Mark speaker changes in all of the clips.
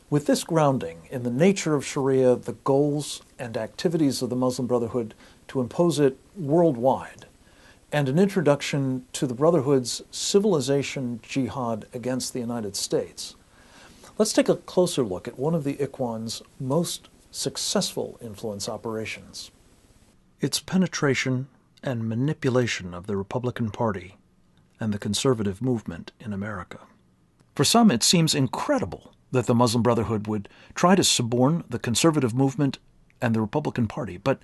Speaker 1: With this grounding in the nature of Sharia, the goals and activities of the Muslim Brotherhood to impose it worldwide, and an introduction to the Brotherhood's civilization jihad against the United States, let's take a closer look at one of the Ikhwan's most successful influence operations: its penetration and manipulation of the Republican Party and the conservative movement in America. For some, it seems incredible that the Muslim Brotherhood would try to suborn the conservative movement and the Republican Party, but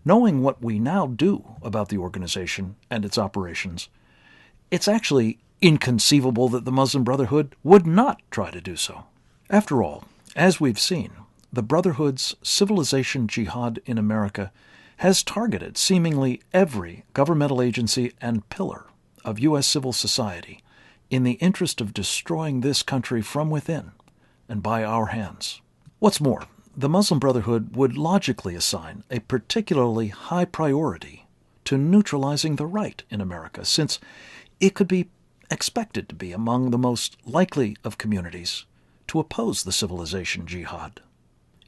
Speaker 1: knowing what we now do about the organization and its operations, it's actually inconceivable that the Muslim Brotherhood would not try to do so. After all, as we've seen, the Brotherhood's civilization jihad in America has targeted seemingly every governmental agency and pillar of U.S. civil society in the interest of destroying this country from within and by our hands. What's more, the Muslim Brotherhood would logically assign a particularly high priority to neutralizing the right in America, since it could be expected to be among the most likely of communities to oppose the civilization jihad.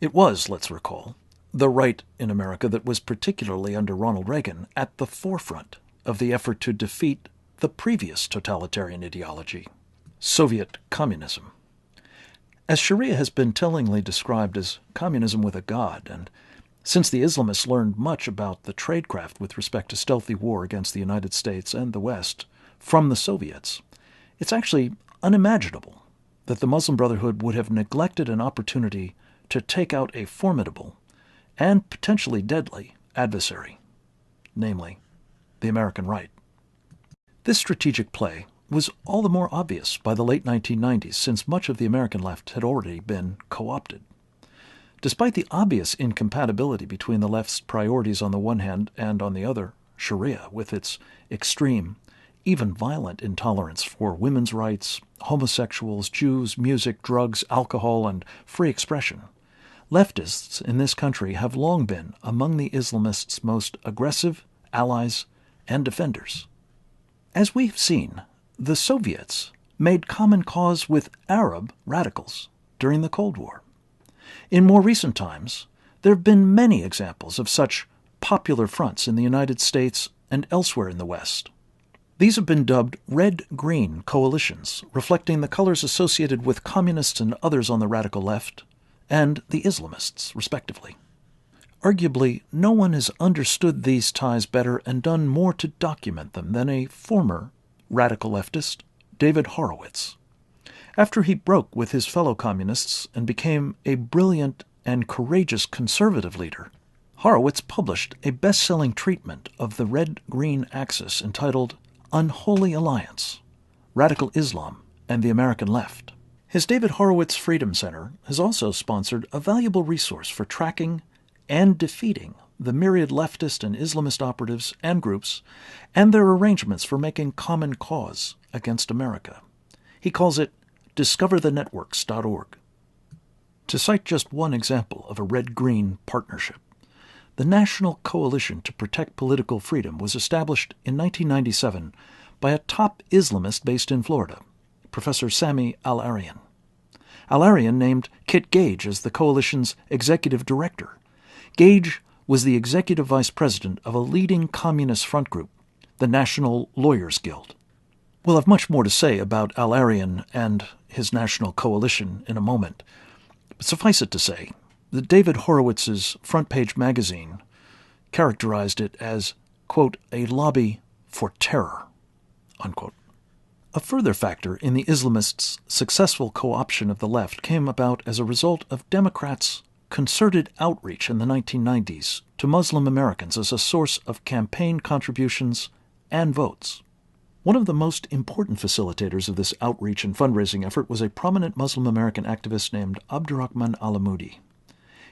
Speaker 1: It was, let's recall, the right in America that was, particularly under Ronald Reagan, at the forefront of the effort to defeat the previous totalitarian ideology, Soviet communism. As Sharia has been tellingly described as communism with a god, and since the Islamists learned much about the tradecraft with respect to stealthy war against the United States and the West from the Soviets, it's actually unimaginable that the Muslim Brotherhood would have neglected an opportunity to take out a formidable and potentially deadly adversary, namely the American right. This strategic play was all the more obvious by the late 1990s, since much of the American left had already been co-opted. Despite the obvious incompatibility between the left's priorities on the one hand and, on the other, Sharia, with its extreme, even violent intolerance for women's rights, homosexuals, Jews, music, drugs, alcohol, and free expression, leftists in this country have long been among the Islamists' most aggressive allies and defenders. As we've seen, the Soviets made common cause with Arab radicals during the Cold War. In more recent times, there have been many examples of such popular fronts in the United States and elsewhere in the West. These have been dubbed red-green coalitions, reflecting the colors associated with communists and others on the radical left, and the Islamists, respectively. Arguably, no one has understood these ties better and done more to document them than a former radical leftist, David Horowitz. After he broke with his fellow communists and became a brilliant and courageous conservative leader, Horowitz published a best-selling treatment of the red-green axis entitled Unholy Alliance: Radical Islam and the American Left. His David Horowitz Freedom Center has also sponsored a valuable resource for tracking and defeating the myriad leftist and Islamist operatives and groups, and their arrangements for making common cause against America. He calls it discoverthenetworks.org. To cite just one example of a red-green partnership, the National Coalition to Protect Political Freedom was established in 1997 by a top Islamist based in Florida, Professor Sami Al-Arian. Al-Arian named Kit Gage as the coalition's executive director. Gage was the executive vice president of a leading communist front group, the National Lawyers Guild. We'll have much more to say about Al-Arian and his national coalition in a moment, but suffice it to say that David Horowitz's Front Page magazine characterized it as, quote, a lobby for terror, unquote. A further factor in the Islamists' successful co-option of the left came about as a result of Democrats' concerted outreach in the 1990s to Muslim Americans as a source of campaign contributions and votes. One of the most important facilitators of this outreach and fundraising effort was a prominent Muslim American activist named Abdurrahman Alamoudi.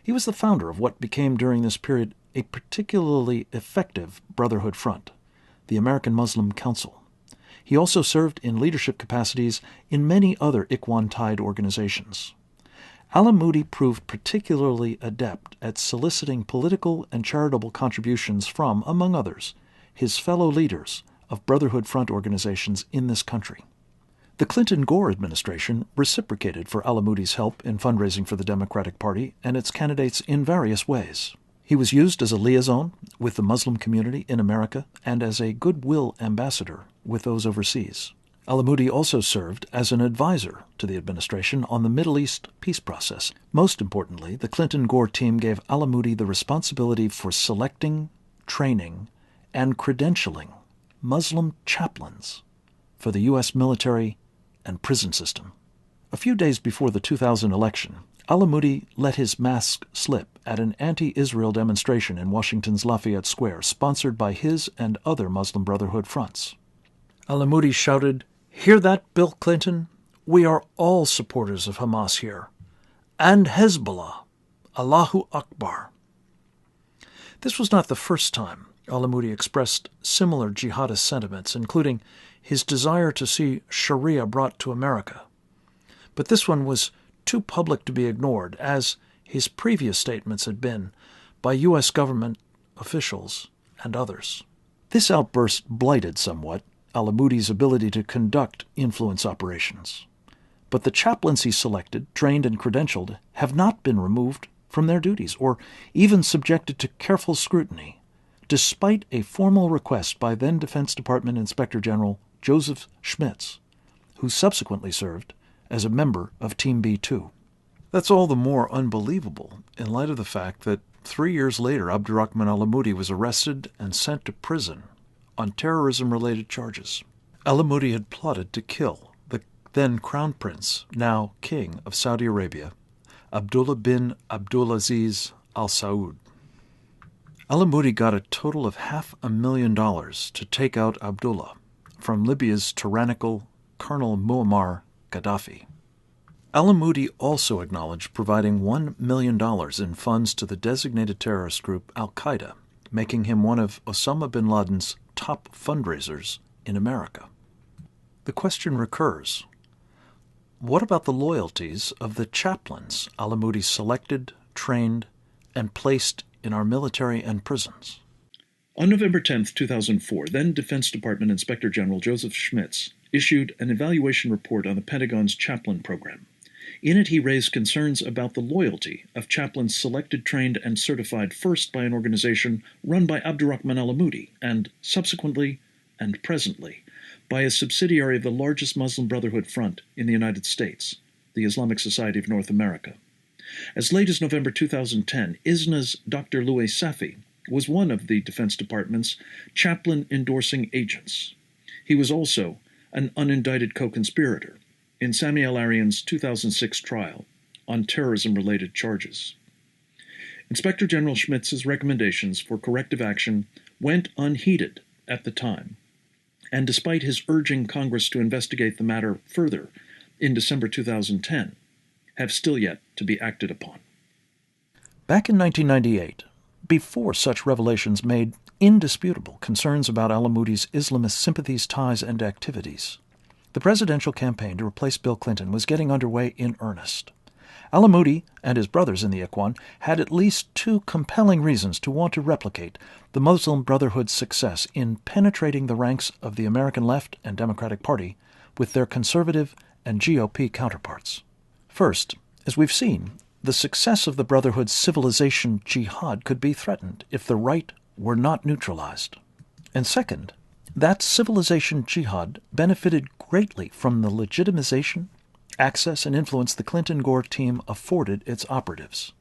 Speaker 1: He was the founder of what became during this period a particularly effective Brotherhood front, the American Muslim Council. He also served in leadership capacities in many other Ikhwan-tied organizations. Alamoudi proved particularly adept at soliciting political and charitable contributions from, among others, his fellow leaders of Brotherhood Front organizations in this country. The Clinton-Gore administration reciprocated for al-Amoudi's help in fundraising for the Democratic Party and its candidates in various ways. He was used as a liaison with the Muslim community in America and as a goodwill ambassador with those overseas. Al-Amoudi also served as an advisor to the administration on the Middle East peace process. Most importantly, the Clinton-Gore team gave Al-Amoudi the responsibility for selecting, training, and credentialing Muslim chaplains for the U.S. military and prison system. A few days before the 2000 election, Al-Amoudi let his mask slip at an anti-Israel demonstration in Washington's Lafayette Square, sponsored by his and other Muslim Brotherhood fronts. Al-Amoudi shouted, "Hear that, Bill Clinton? We are all supporters of Hamas here. And Hezbollah. Allahu Akbar." This was not the first time Al-Amoudi expressed similar jihadist sentiments, including his desire to see Sharia brought to America. But this one was too public to be ignored, as his previous statements had been by U.S. government officials and others. This outburst blighted somewhat Al-Amoudi's ability to conduct influence operations. But the chaplains he selected, trained, and credentialed have not been removed from their duties or even subjected to careful scrutiny, despite a formal request by then Defense Department Inspector General Joseph Schmitz, who subsequently served as a member of Team B2. That's all the more unbelievable in light of the fact that 3 years later Abdurrahman al-Amoudi was arrested and sent to prison on terrorism-related charges. Al-Amoudi had plotted to kill the then Crown Prince, now King of Saudi Arabia, Abdullah bin Abdulaziz Al Saud. Al-Amoudi got a total of $500,000 to take out Abdullah from Libya's tyrannical Colonel Muammar Gaddafi. Al-Amoudi also acknowledged providing $1 million in funds to the designated terrorist group Al-Qaeda, making him one of Osama bin Laden's top fundraisers in America. The question recurs, what about the loyalties of the chaplains Al-Amoudi selected, trained, and placed in our military and prisons?
Speaker 2: On November 10, 2004, then Defense Department Inspector General Joseph Schmitz issued an evaluation report on the Pentagon's chaplain program. In it, he raised concerns about the loyalty of chaplains selected, trained, and certified first by an organization run by Abdurrahman al-Amoudi and subsequently and presently by a subsidiary of the largest Muslim Brotherhood front in the United States, the Islamic Society of North America. As late as November 2010, ISNA's Dr. Louis Safi was one of the Defense Department's chaplain-endorsing agents. He was also an unindicted co-conspirator in Sami al-Arian's 2006 trial on terrorism-related charges. Inspector General Schmitz's recommendations for corrective action went unheeded at the time, and despite his urging Congress to investigate the matter further in December 2010, have still yet to be acted upon.
Speaker 1: Back in 1998, before such revelations made indisputable concerns about al-Amoudi's Islamist sympathies, ties, and activities, the presidential campaign to replace Bill Clinton was getting underway in earnest. Al-Amoudi and his brothers in the Ikhwan had at least two compelling reasons to want to replicate the Muslim Brotherhood's success in penetrating the ranks of the American left and Democratic Party with their conservative and GOP counterparts. First, as we've seen, the success of the Brotherhood's civilization jihad could be threatened if the right were not neutralized. And second, that civilization jihad benefited greatly from the legitimization, access, and influence the Clinton-Gore team afforded its operatives.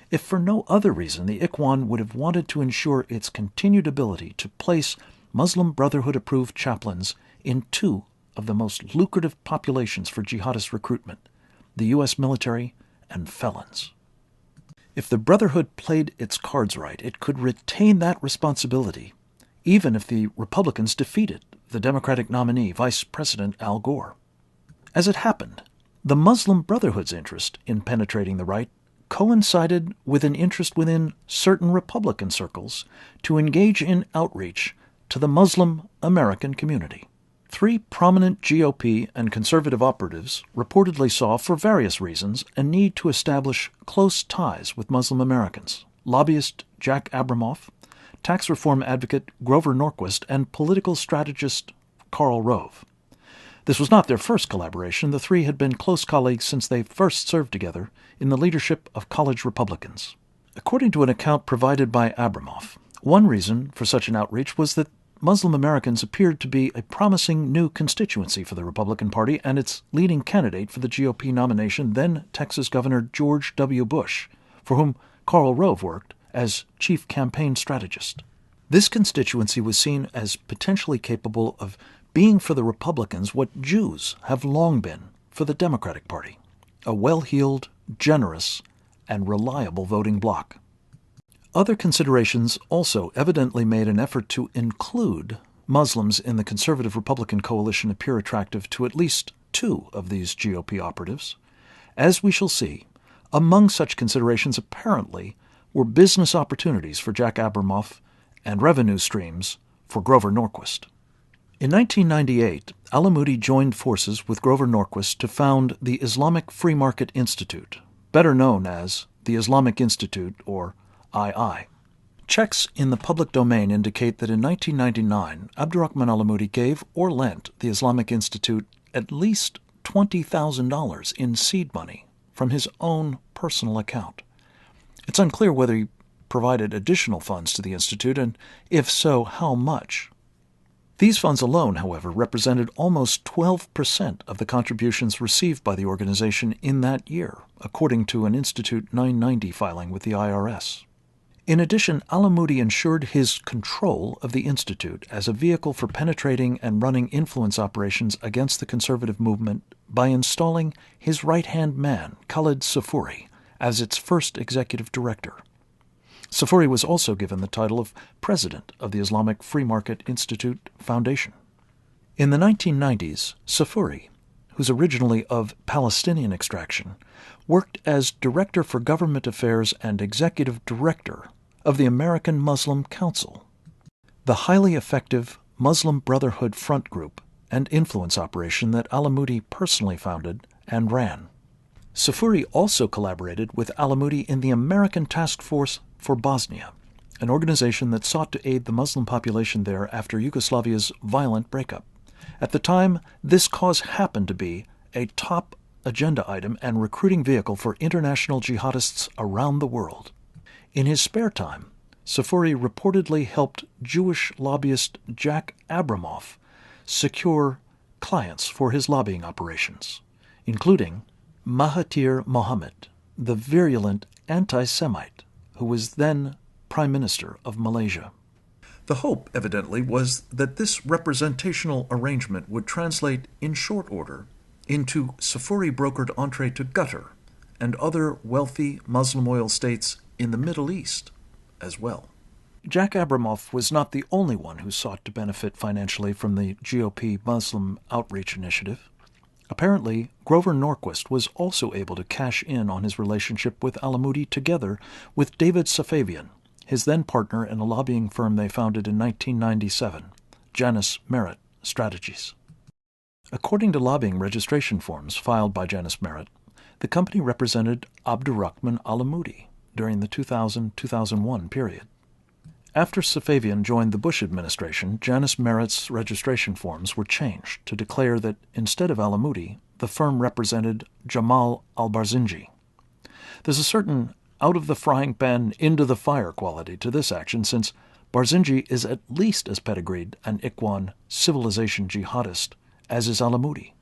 Speaker 1: If for no other reason, the Ikhwan would have wanted to ensure its continued ability to place Muslim Brotherhood-approved chaplains in two of the most lucrative populations for jihadist recruitment, the U.S. military and felons. If the Brotherhood played its cards right, it could retain that responsibility, even if the Republicans defeated the Democratic nominee, Vice President Al Gore. As it happened, the Muslim Brotherhood's interest in penetrating the right coincided with an interest within certain Republican circles to engage in outreach to the Muslim American community. Three prominent GOP and conservative operatives reportedly saw, for various reasons, a need to establish close ties with Muslim Americans: lobbyist Jack Abramoff, tax reform advocate Grover Norquist, and political strategist Karl Rove. This was not their first collaboration. The three had been close colleagues since they first served together in the leadership of college Republicans. According to an account provided by Abramoff, one reason for such an outreach was that Muslim Americans appeared to be a promising new constituency for the Republican Party, and its leading candidate for the GOP nomination, then Texas Governor George W. Bush, for whom Karl Rove worked as chief campaign strategist. This constituency was seen as potentially capable of being for the Republicans what Jews have long been for the Democratic Party, a well-heeled, generous, and reliable voting bloc. Other considerations also evidently made an effort to include Muslims in the conservative Republican coalition appear attractive to at least two of these GOP operatives. As we shall see, among such considerations apparently were business opportunities for Jack Abramoff and revenue streams for Grover Norquist. In 1998, Alamoudi joined forces with Grover Norquist to found the Islamic Free Market Institute, better known as the Islamic Institute, or II. Checks in the public domain indicate that in 1999, Abdurrahman Alamoudi gave or lent the Islamic Institute at least $20,000 in seed money from his own personal account. It's unclear whether he provided additional funds to the Institute, and if so, how much. These funds alone, however, represented almost 12% of the contributions received by the organization in that year, according to an Institute 990 filing with the IRS. In addition, Alamoudi ensured his control of the Institute as a vehicle for penetrating and running influence operations against the conservative movement by installing his right-hand man, Khalid Safuri, as its first executive director. Safuri was also given the title of President of the Islamic Free Market Institute Foundation. In the 1990s, Safuri, who's originally of Palestinian extraction, worked as Director for Government Affairs and Executive Director of the American Muslim Council, the highly effective Muslim Brotherhood front group and influence operation that Alamoudi personally founded and ran. Safuri also collaborated with Alamoudi in the American Task Force for Bosnia, an organization that sought to aid the Muslim population there after Yugoslavia's violent breakup. At the time, this cause happened to be a top agenda item and recruiting vehicle for international jihadists around the world. In his spare time, Safuri reportedly helped Jewish lobbyist Jack Abramoff secure clients for his lobbying operations, including Mahathir Mohamad, the virulent anti-Semite who was then Prime Minister of Malaysia. The hope, evidently, was that this representational arrangement would translate in short order into Safuri-brokered entree to Qatar and other wealthy Muslim oil states in the Middle East as well. Jack Abramoff was not the only one who sought to benefit financially from the GOP Muslim Outreach Initiative. Apparently, Grover Norquist was also able to cash in on his relationship with Alamoudi together with David Safavian, his then partner in a lobbying firm they founded in 1997, Janus Merit Strategies. According to lobbying registration forms filed by Janus Merit, the company represented Abdurrahman Alamoudi during the 2000-2001 period. After Safavian joined the Bush administration, Janus Merit's registration forms were changed to declare that instead of Alamoudi, the firm represented Jamal al-Barzinji. There's a certain out-of-the-frying-pan, into-the-fire quality to this action, since Barzinji is at least as pedigreed an Ikhwan civilization jihadist as is Alamoudi.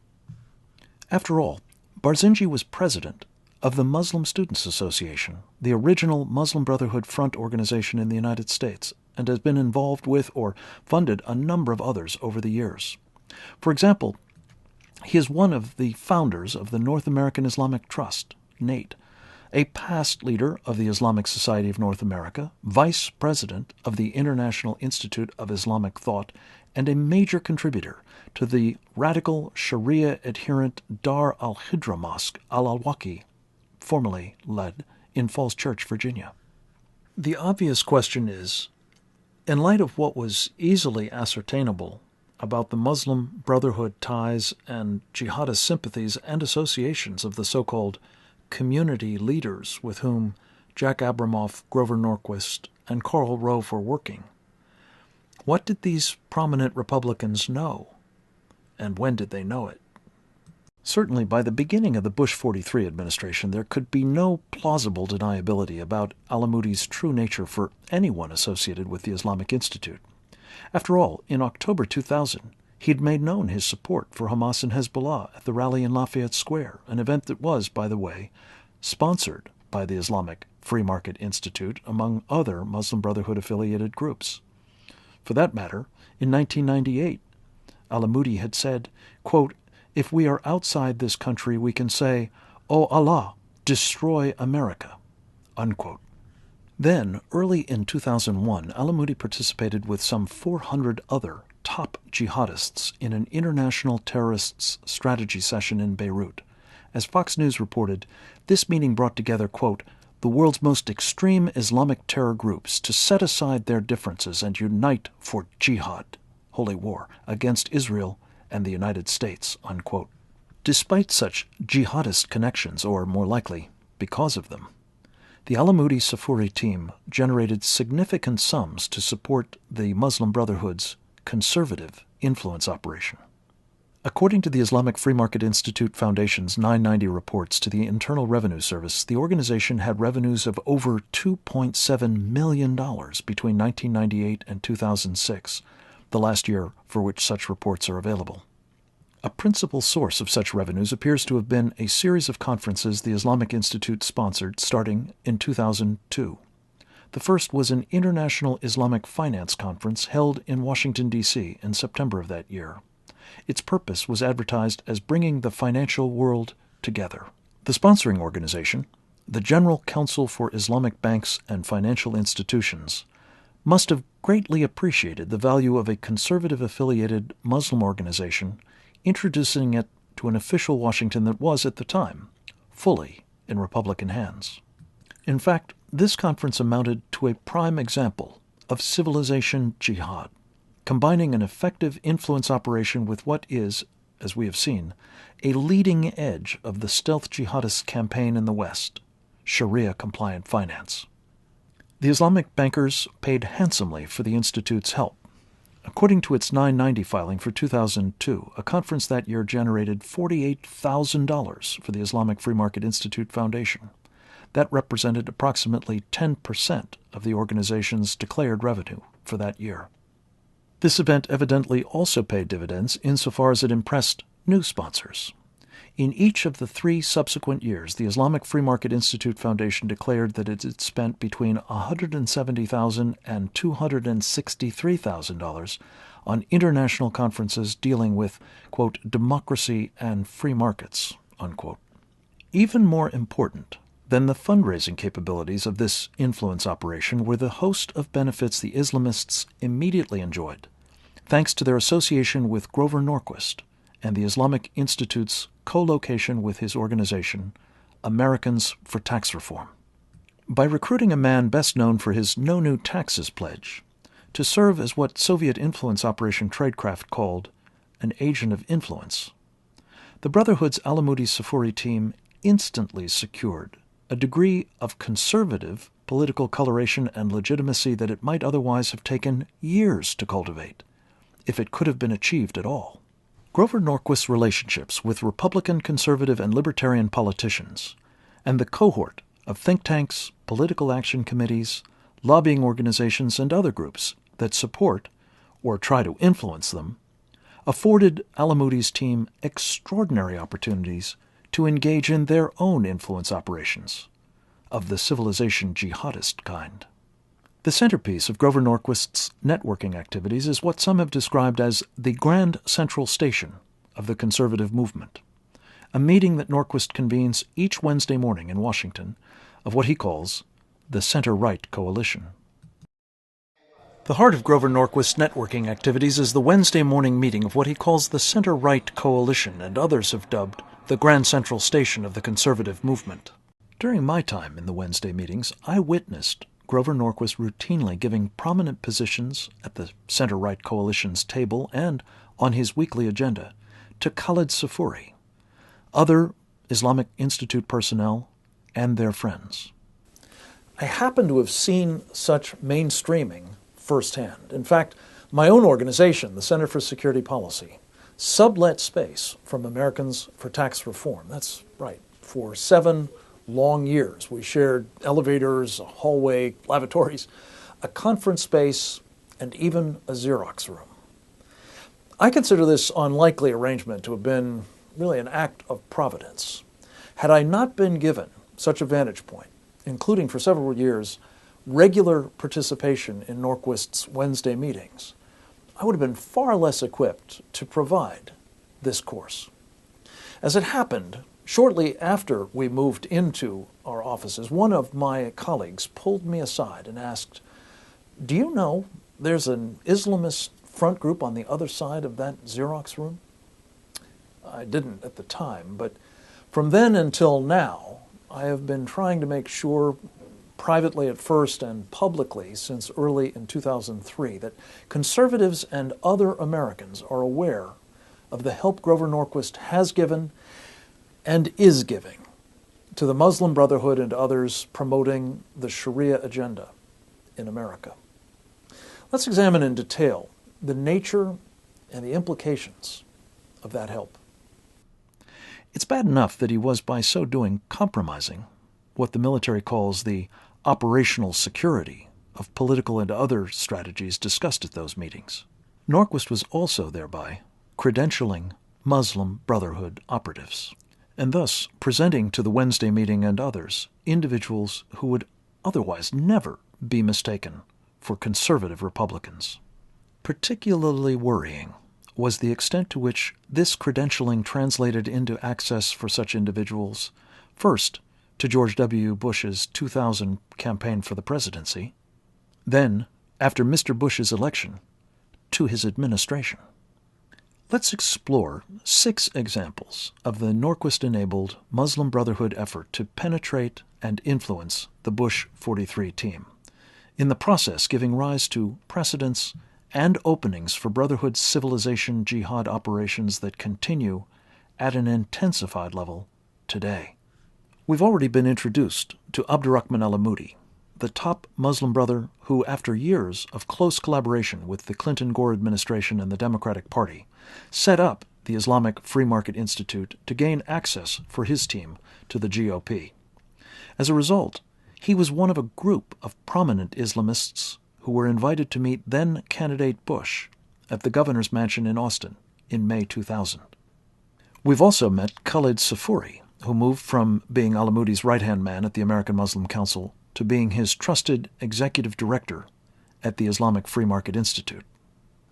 Speaker 1: After all, Barzinji was president of the Muslim Students Association, the original Muslim Brotherhood front organization in the United States, and has been involved with or funded a number of others over the years. For example, he is one of the founders of the North American Islamic Trust, NATE, a past leader of the Islamic Society of North America, vice president of the International Institute of Islamic Thought, and a major contributor to the radical Sharia-adherent Dar al-Hijra Mosque al-Awaki, formerly led in Falls Church, Virginia. The obvious question is, in light of what was easily ascertainable about the Muslim Brotherhood ties and jihadist sympathies and associations of the so-called community leaders with whom Jack Abramoff, Grover Norquist, and Karl Rove were working, what did these prominent Republicans know? and when did they know it? Certainly, by the beginning of the Bush 43 administration, there could be no plausible deniability about al-Amouti's true nature for anyone associated with the Islamic Institute. After all, in October 2000, he'd made known his support for Hamas and Hezbollah at the rally in Lafayette Square, an event that was, by the way, sponsored by the Islamic Free Market Institute, among other Muslim Brotherhood-affiliated groups. For that matter, in 1998, al-Amouti had said, quote, "If we are outside this country, we can say, 'Oh Allah, destroy America,'" unquote. Then, early in 2001, al-Amouti participated with some 400 other top jihadists in an international terrorists strategy session in Beirut. As Fox News reported, this meeting brought together, quote, "the world's most extreme Islamic terror groups to set aside their differences and unite for jihad, holy war, against Israel and the United States," unquote. Despite such jihadist connections, or more likely, because of them, the al-Amouti Safuri team generated significant sums to support the Muslim Brotherhood's conservative influence operation. According to the Islamic Free Market Institute Foundation's 990 reports to the Internal Revenue Service, the organization had revenues of over $2.7 million between 1998 and 2006, the last year for which such reports are available. A principal source of such revenues appears to have been a series of conferences the Islamic Institute sponsored starting in 2002. The first was an International Islamic Finance Conference held in Washington, D.C. in September of that year. Its purpose was advertised as bringing the financial world together. The sponsoring organization, the General Council for Islamic Banks and Financial Institutions, must have greatly appreciated the value of a conservative-affiliated Muslim organization introducing it to an official Washington that was, at the time, fully in Republican hands. In fact, this conference amounted to a prime example of civilization jihad, combining an effective influence operation with what is, as we have seen, a leading edge of the stealth jihadist campaign in the West, Sharia-compliant finance. The Islamic bankers paid handsomely for the Institute's help. According to its 990 filing for 2002, a conference that year generated $48,000 for the Islamic Free Market Institute Foundation. That represented approximately 10% of the organization's declared revenue for that year. This event evidently also paid dividends insofar as it impressed new sponsors. In each of the 3 subsequent years, the Islamic Free Market Institute Foundation declared that it had spent between $170,000 and $263,000 on international conferences dealing with, quote, democracy and free markets, unquote. Even more important than the fundraising capabilities of this influence operation were the host of benefits the Islamists immediately enjoyed, thanks to their association with Grover Norquist and the Islamic Institute's co-location with his organization, Americans for Tax Reform. By recruiting a man best known for his no new taxes pledge to serve as what Soviet influence Operation Tradecraft called an agent of influence, the Brotherhood's al-Amouti Safuri team instantly secured a degree of conservative political coloration and legitimacy that it might otherwise have taken years to cultivate, if it could have been achieved at all. Grover Norquist's relationships with Republican, conservative, and libertarian politicians, and the cohort of think tanks, political action committees, lobbying organizations, and other groups that support, or try to influence them, afforded al-Amouti's team extraordinary opportunities to engage in their own influence operations, of the civilization jihadist kind. The centerpiece of Grover Norquist's networking activities is what some have described as the Grand Central Station of the conservative movement, a meeting that Norquist convenes each Wednesday morning in Washington of what he calls the Center-Right Coalition. The heart of Grover Norquist's networking activities is the Wednesday morning meeting of what he calls the Center-Right Coalition, and others have dubbed the Grand Central Station of the conservative movement. During my time in the Wednesday meetings, I witnessed Grover Norquist routinely giving prominent positions at the Center-Right Coalition's table and on his weekly agenda to Khalid Safuri, other Islamic Institute personnel, and their friends. I happen to have seen such mainstreaming firsthand. In fact, my own organization, the Center for Security Policy, sublet space from Americans for Tax Reform. That's right. For 7 long years, we shared elevators, a hallway, lavatories, a conference space, and even a Xerox room. I consider this unlikely arrangement to have been really an act of providence. Had I not been given such a vantage point, including for several years regular participation in Norquist's Wednesday meetings, I would have been far less equipped to provide this course. As it happened, shortly after we moved into our offices, one of my colleagues pulled me aside and asked, "Do you know there's an Islamist front group on the other side of that Xerox room?" I didn't at the time, but from then until now, I have been trying to make sure, privately at first and publicly since early in 2003, that conservatives and other Americans are aware of the help Grover Norquist has given and is giving to the Muslim Brotherhood and others promoting the Sharia agenda in America. Let's examine in detail the nature and the implications of that help. It's bad enough that he was by so doing compromising what the military calls the operational security of political and other strategies discussed at those meetings. Norquist was also thereby credentialing Muslim Brotherhood operatives, and thus presenting to the Wednesday meeting and others individuals who would otherwise never be mistaken for conservative Republicans. Particularly worrying was the extent to which this credentialing translated into access for such individuals, first to George W. Bush's 2000 campaign for the presidency, then, after Mr. Bush's election, to his administration. Let's explore 6 examples of the Norquist-enabled Muslim Brotherhood effort to penetrate and influence the Bush 43 team, in the process giving rise to precedents and openings for Brotherhood civilization jihad operations that continue at an intensified level today. We've already been introduced to Abdurrahman al-Amoudi, the top Muslim brother who, after years of close collaboration with the Clinton-Gore administration and the Democratic Party, set up the Islamic Free Market Institute to gain access for his team to the GOP. As a result, he was one of a group of prominent Islamists who were invited to meet then-candidate Bush at the governor's mansion in Austin in May 2000. We've also met Khalid Safouri, who moved from being al-Amoudi's right-hand man at the American Muslim Council to being his trusted executive director at the Islamic Free Market Institute.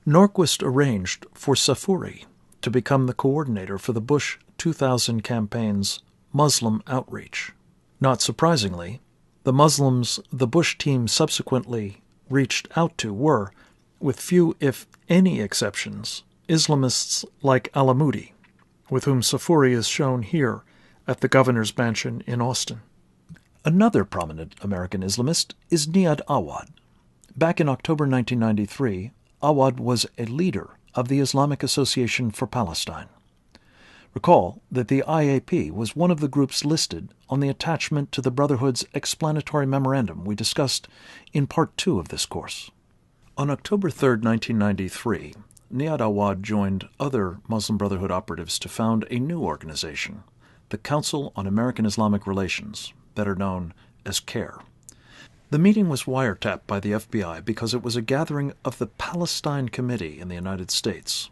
Speaker 1: Norquist arranged for Safouri to become the coordinator for the Bush 2000 campaign's Muslim outreach. Not surprisingly, the Muslims the Bush team subsequently reached out to were, with few if any exceptions, Islamists like al-Amoudi, with whom Safouri is shown here at the governor's mansion in Austin. Another prominent American Islamist is Niad Awad. Back in October 1993, Awad was a leader of the Islamic Association for Palestine. Recall that the IAP was one of the groups listed on the attachment to the Brotherhood's explanatory memorandum we discussed in Part 2 of this course. On October 3, 1993, Niad Awad joined other Muslim Brotherhood operatives to found a new organization, the Council on American Islamic Relations, better known as CAIR. The meeting was wiretapped by the FBI because it was a gathering of the Palestine Committee in the United States.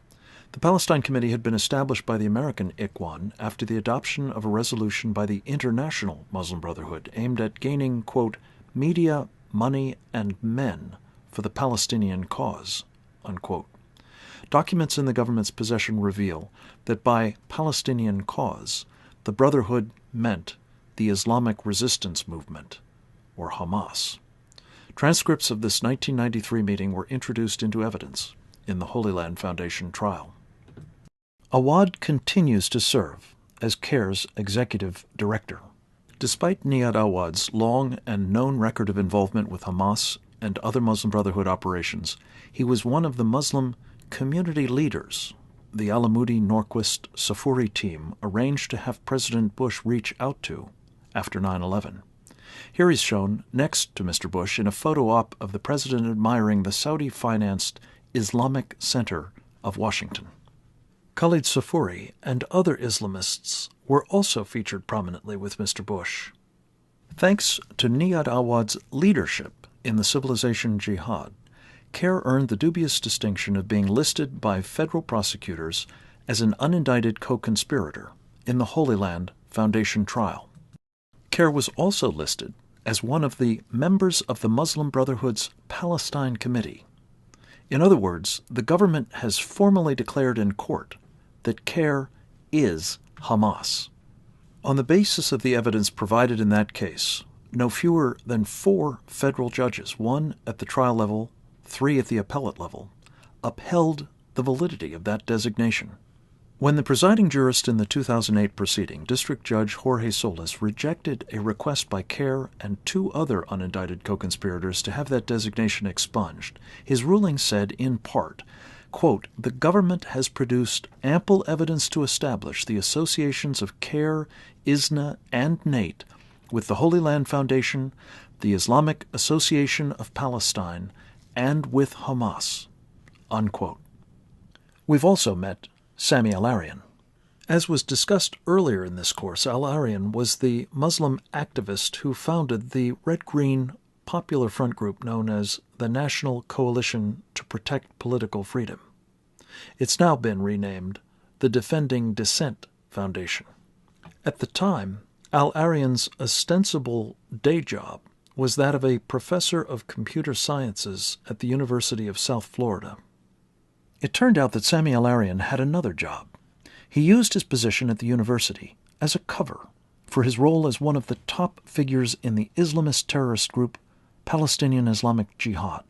Speaker 1: The Palestine Committee had been established by the American ICWAN after the adoption of a resolution by the International Muslim Brotherhood aimed at gaining, quote, media, money, and men for the Palestinian cause, unquote. Documents in the government's possession reveal that by Palestinian cause, the Brotherhood meant the Islamic Resistance Movement, or Hamas. Transcripts of this 1993 meeting were introduced into evidence in the Holy Land Foundation trial. Awad continues to serve as CAIR's executive director. Despite Niad Awad's long and known record of involvement with Hamas and other Muslim Brotherhood operations, he was one of the Muslim community leaders the al-Amoudi Norquist Safouri team arranged to have President Bush reach out to after 9/11. Here he's shown next to Mr. Bush in a photo op of the president admiring the Saudi-financed Islamic Center of Washington. Khalid Safuri and other Islamists were also featured prominently with Mr. Bush. Thanks to Niyad Awad's leadership in the civilization jihad, CARE earned the dubious distinction of being listed by federal prosecutors as an unindicted co-conspirator in the Holy Land Foundation trial. CARE was also listed as one of the members of the Muslim Brotherhood's Palestine Committee. In other words, the government has formally declared in court that CARE is Hamas. On the basis of the evidence provided in that case, no fewer than 4 federal judges, 1 at the trial level, 3 at the appellate level, upheld the validity of that designation. When the presiding jurist in the 2008 proceeding, District Judge Jorge Solis, rejected a request by CARE and 2 other unindicted co-conspirators to have that designation expunged, his ruling said, in part, quote, "The government has produced ample evidence to establish the associations of CARE, ISNA, and NATE with the Holy Land Foundation, the Islamic Association of Palestine, and with Hamas," unquote. We've also met Sami Al-Arian. As was discussed earlier in this course, Al-Arian was the Muslim activist who founded the red-green popular front group known as the National Coalition to Protect Political Freedom. It's now been renamed the Defending Dissent Foundation. At the time, Al-Arian's ostensible day job was that of a professor of computer sciences at the University of South Florida. It turned out that Sami Al-Arian had another job. He used his position at the university as a cover for his role as one of the top figures in the Islamist terrorist group Palestinian Islamic Jihad.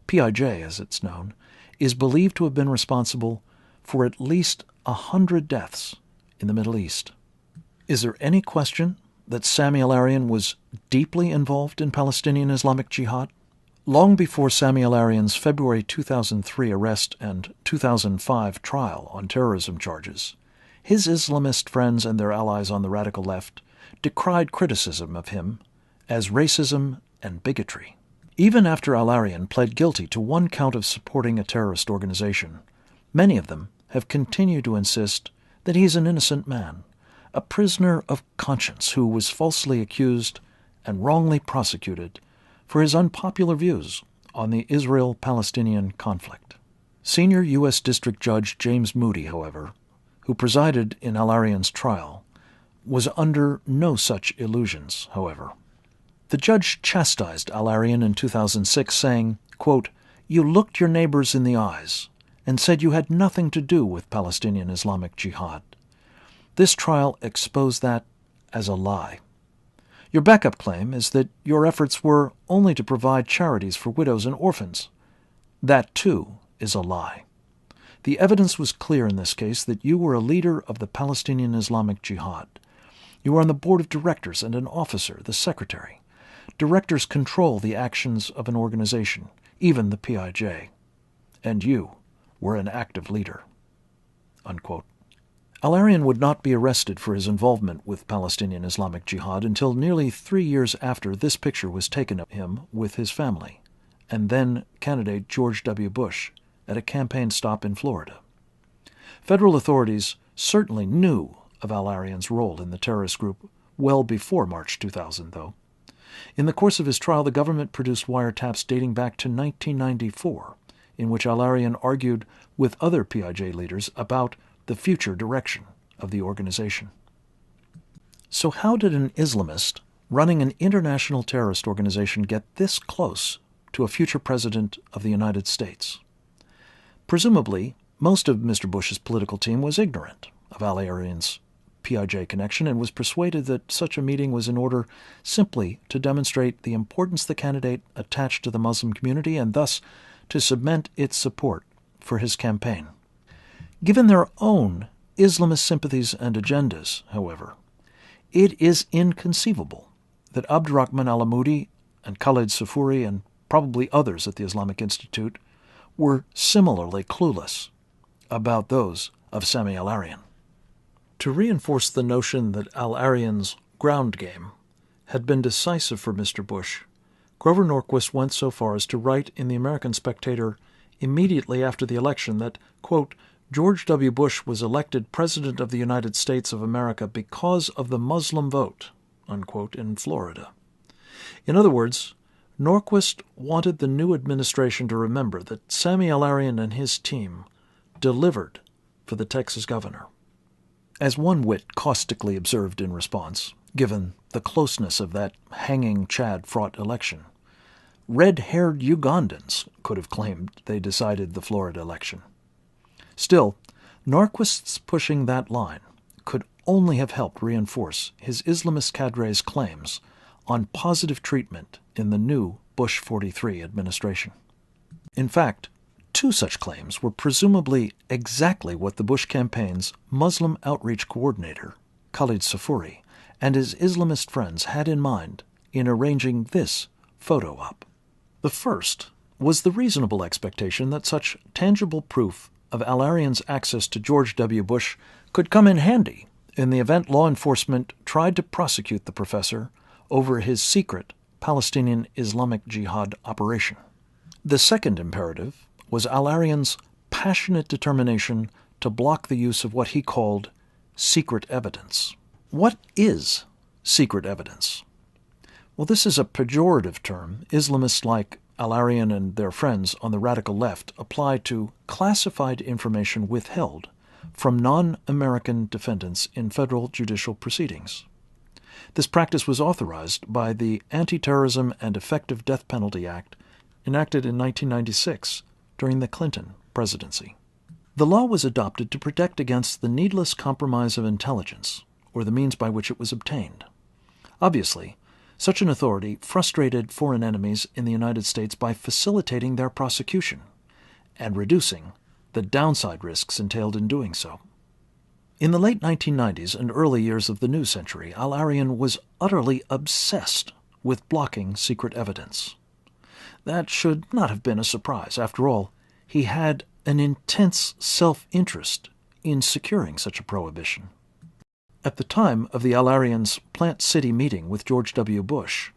Speaker 1: PIJ, as it's known, is believed to have been responsible for at least 100 deaths in the Middle East. Is there any question that Sami Al-Arian was deeply involved in Palestinian Islamic Jihad? Long before Sami Al-Arian's February 2003 arrest and 2005 trial on terrorism charges, his Islamist friends and their allies on the radical left decried criticism of him as racism and bigotry. Even after Al-Arian pled guilty to 1 count of supporting a terrorist organization, many of them have continued to insist that he's an innocent man, a prisoner of conscience who was falsely accused and wrongly prosecuted for his unpopular views on the Israel-Palestinian conflict. Senior U.S. District Judge James Moody, however, who presided in Al-Arian's trial, was under no such illusions, however. The judge chastised Al-Arian in 2006, saying, quote, "You looked your neighbors in the eyes and said you had nothing to do with Palestinian Islamic Jihad. This trial exposed that as a lie. Your backup claim is that your efforts were only to provide charities for widows and orphans. That, too, is a lie. The evidence was clear in this case that you were a leader of the Palestinian Islamic Jihad. You were on the board of directors and an officer, the secretary. Directors control the actions of an organization, even the PIJ. And you were an active leader." Unquote. Al-Arian would not be arrested for his involvement with Palestinian Islamic Jihad until nearly 3 years after this picture was taken of him with his family, and then candidate George W. Bush, at a campaign stop in Florida. Federal authorities certainly knew of Al-Arian's role in the terrorist group well before March 2000, though. In the course of his trial, the government produced wiretaps dating back to 1994, in which Al-Arian argued with other PIJ leaders about the future direction of the organization. So how did an Islamist running an international terrorist organization get this close to a future president of the United States? Presumably, most of Mr. Bush's political team was ignorant of Al-Arian's PIJ connection and was persuaded that such a meeting was in order simply to demonstrate the importance the candidate attached to the Muslim community and thus to cement its support for his campaign. Given their own Islamist sympathies and agendas, however, it is inconceivable that Abdurrahman al-Amoudi and Khalid Safuri and probably others at the Islamic Institute were similarly clueless about those of Sami Al-Arian. To reinforce the notion that Al-Arian's ground game had been decisive for Mr. Bush, Grover Norquist went so far as to write in the American Spectator immediately after the election that, quote, George W. Bush was elected President of the United States of America because of the Muslim vote, unquote, in Florida. In other words, Norquist wanted the new administration to remember that Sammy Al-Arian and his team delivered for the Texas governor. As one wit caustically observed in response, given the closeness of that hanging Chad-fraught election, red-haired Ugandans could have claimed they decided the Florida election. Still, Norquist's pushing that line could only have helped reinforce his Islamist cadre's claims on positive treatment in the new Bush 43 administration. In fact, two such claims were presumably exactly what the Bush campaign's Muslim outreach coordinator, Khalid Safuri, and his Islamist friends had in mind in arranging this photo op. The first was the reasonable expectation that such tangible proof of Al-Arian's access to George W. Bush could come in handy in the event law enforcement tried to prosecute the professor over his secret Palestinian Islamic Jihad operation. The second imperative was Al-Arian's passionate determination to block the use of what he called secret evidence. What is secret evidence? Well, this is a pejorative term Islamists like Al-Arian and their friends on the radical left apply to classified information withheld from non-American defendants in federal judicial proceedings. This practice was authorized by the Anti-Terrorism and Effective Death Penalty Act enacted in 1996 during the Clinton presidency. The law was adopted to protect against the needless compromise of intelligence, or the means by which it was obtained. Obviously, such an authority frustrated foreign enemies in the United States by facilitating their prosecution and reducing the downside risks entailed in doing so. In the late 1990s and early years of the new century, Al-Arian was utterly obsessed with blocking secret evidence. That should not have been a surprise. After all, he had an intense self-interest in securing such a prohibition. At the time of the Al-Arians' Plant City meeting with George W. Bush,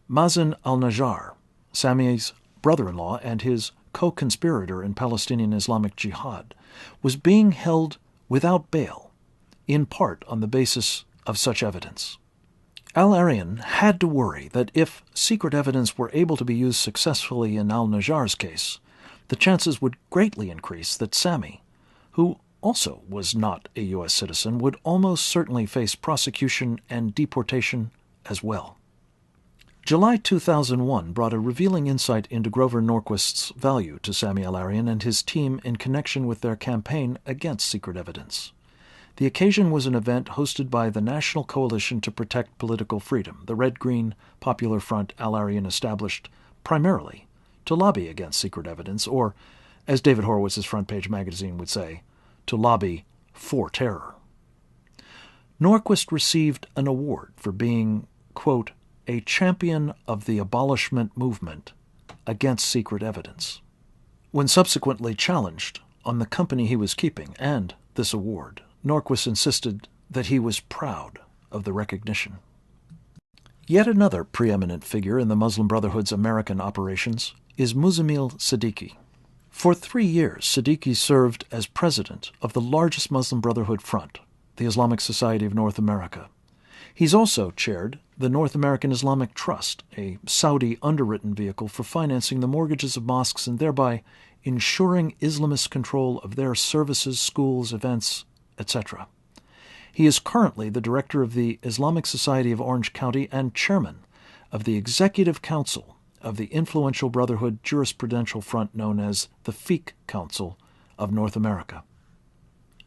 Speaker 1: Mazen al-Najjar, Sammy's brother-in-law and his co-conspirator in Palestinian Islamic Jihad, was being held without bail, in part on the basis of such evidence. Al-Arian had to worry that if secret evidence were able to be used successfully in al-Najjar's case, the chances would greatly increase that Sammy, who also was not a U.S. citizen, would almost certainly face prosecution and deportation as well. July 2001 brought a revealing insight into Grover Norquist's value to Sammy Al-Arian and his team in connection with their campaign against secret evidence. The occasion was an event hosted by the National Coalition to Protect Political Freedom, the Red-Green Popular Front Al-Arian established primarily to lobby against secret evidence, or, as David Horowitz's Front Page magazine would say, to lobby for terror. Norquist received an award for being, quote, a champion of the abolishment movement against secret evidence. When subsequently challenged on the company he was keeping and this award, Norquist insisted that he was proud of the recognition. Yet another preeminent figure in the Muslim Brotherhood's American operations is Muzamil Siddiqui. For 3 years, Siddiqui served as president of the largest Muslim Brotherhood front, the Islamic Society of North America. He's also chaired the North American Islamic Trust, a Saudi underwritten vehicle for financing the mortgages of mosques and thereby ensuring Islamist control of their services, schools, events, etc. He is currently the director of the Islamic Society of Orange County and chairman of the Executive Council of the influential Brotherhood jurisprudential front known as the Fiqh Council of North America.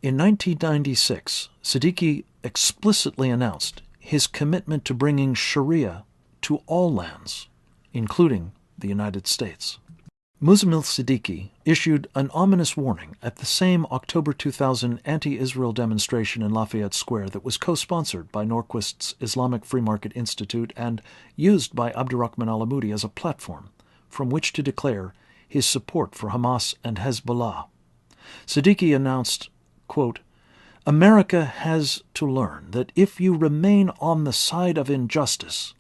Speaker 1: In 1996, Siddiqui explicitly announced his commitment to bringing Sharia to all lands, including the United States. Muzamil Siddiqui issued an ominous warning at the same October 2000 anti-Israel demonstration in Lafayette Square that was co-sponsored by Norquist's Islamic Free Market Institute and used by Abdurrahman al-Amoudi as a platform from which to declare his support for Hamas and Hezbollah. Siddiqui announced, quote, America has to learn that if you remain on the side of injustice,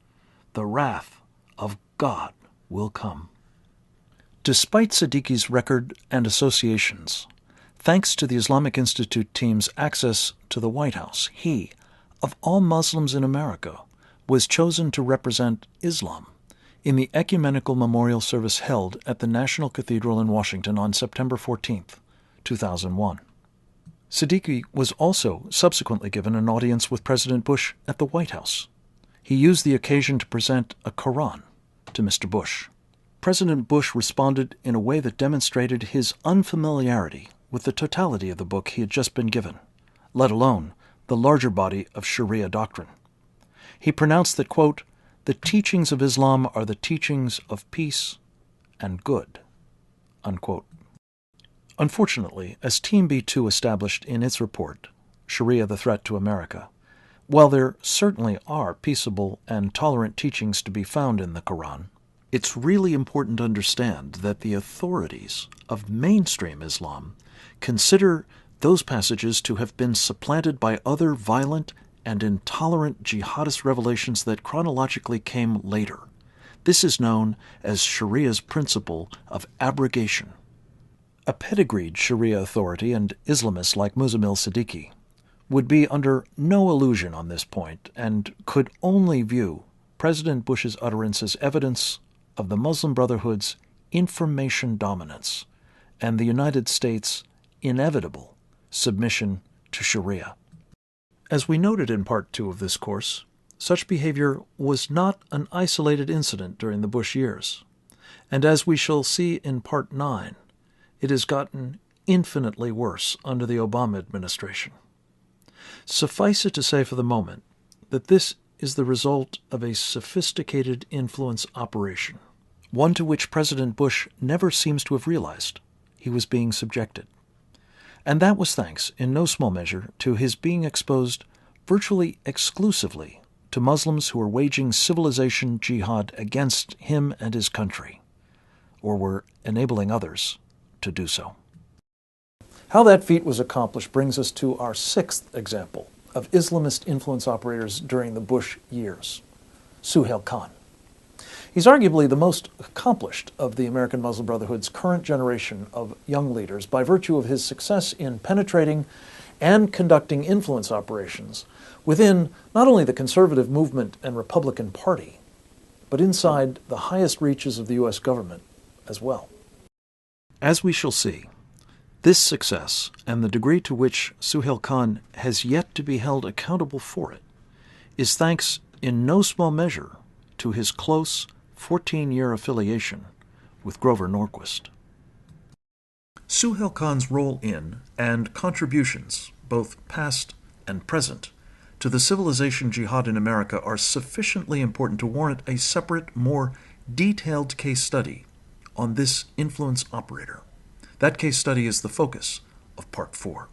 Speaker 1: the wrath of God will come. Despite Siddiqui's record and associations, Thanks to the Islamic Institute team's access to the White House, he, of all Muslims in America, was chosen to represent Islam in the ecumenical memorial service held at the National Cathedral in Washington on September 14, 2001. Siddiqui was also subsequently given an audience with President Bush at the White House. He used the occasion to present a Quran to Mr. Bush. President Bush responded in a way that demonstrated his unfamiliarity with the totality of the book he had just been given, let alone the larger body of Sharia doctrine. He pronounced that, quote, "The teachings of Islam are the teachings of peace and good," unquote. Unfortunately, as Team B2 established in its report, Sharia the Threat to America, while there certainly are peaceable and tolerant teachings to be found in the Quran, it's really important to understand that the authorities of mainstream Islam consider those passages to have been supplanted by other violent and intolerant jihadist revelations that chronologically came later. This is known as Sharia's principle of abrogation. A pedigreed Sharia authority and Islamist like Muzammil Siddiqui would be under no illusion on this point and could only view President Bush's utterance as evidence of the Muslim Brotherhood's information dominance and the United States' inevitable submission to Sharia. As we noted in Part 2 of this course, such behavior was not an isolated incident during the Bush years, and as we shall see in Part 9, it has gotten infinitely worse under the Obama administration. Suffice it to say for the moment that this is the result of a sophisticated influence operation, one to which President Bush never seems to have realized he was being subjected. And that was thanks, in no small measure, to his being exposed virtually exclusively to Muslims who were waging civilization jihad against him and his country, or were enabling others to do so. How that feat was accomplished brings us to our sixth example of Islamist influence operators during the Bush years, Suhail Khan. He's arguably the most accomplished of the American Muslim Brotherhood's current generation of young leaders by virtue of his success in penetrating and conducting influence operations within not only the conservative movement and Republican Party, but inside the highest reaches of the U.S. government as well. As we shall see, this success and the degree to which Suhail Khan has yet to be held accountable for it is thanks in no small measure to his close 14-year affiliation with Grover Norquist. Suhail Khan's role in and contributions, both past and present, to the civilization jihad in America are sufficiently important to warrant a separate, more detailed case study on this influence operator. That case study is the focus of Part 4.